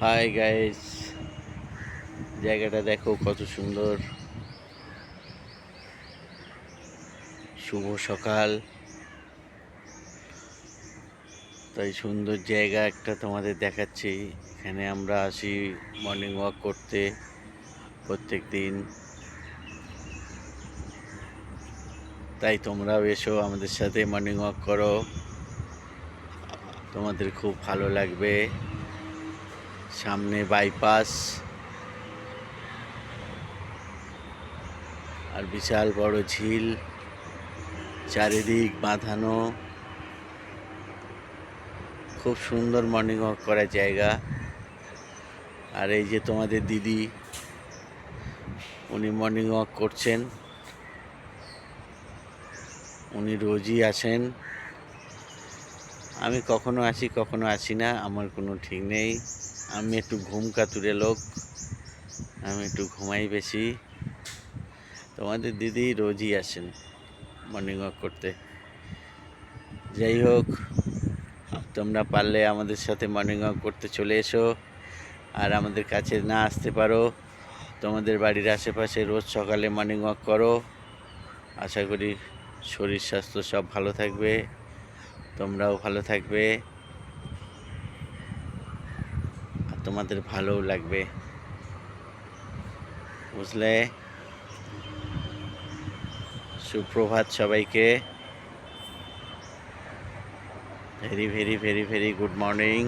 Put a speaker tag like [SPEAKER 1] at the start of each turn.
[SPEAKER 1] Hi guys, জায়গাটা দেখো কত সুন্দর। শুভ সকাল। তাই সুন্দর জায়গা একটা তোমাদের দেখাচ্ছি। এখানে আমরা আসি মর্নিং ওয়াক করতে প্রত্যেক দিন। তাই তোমরাও এসো আমাদের সাথে মর্নিং ওয়াক করো, তোমাদের খুব ভালো লাগবে। সামনে বাইপাস আর বিশাল বড় ঝিল, চারিদিক বাঁধানো। খুব সুন্দর মর্নিং ওয়াক করার জায়গা। আর এই যে তোমাদের দিদি, উনি মর্নিং ওয়াক করছেন। উনি রোজই আসেন। আমি কখনো আসি কখনো আসি না, আমার কোনো ঠিক নেই। আমি একটু ঘুম কাতুরে লোক, আমি একটু ঘুমাই বেশি। তোমাদের দিদি রোজই আসেন মর্নিং ওয়াক করতে। যাই হোক, তোমরা পারলে আমাদের সাথে মর্নিং ওয়াক করতে চলে এসো। আর আমাদের কাছে না আসতে পারো, তোমাদের বাড়ির আশেপাশে রোজ সকালে মর্নিং ওয়াক করো। আশা করি শরীর স্বাস্থ্য সব ভালো থাকবে, তোমরাও ভালো থাকবে, আর তোমাদের ভালোও লাগবে, বুঝলে? সুপ্রভাত সবাইকে। Very very very very good morning.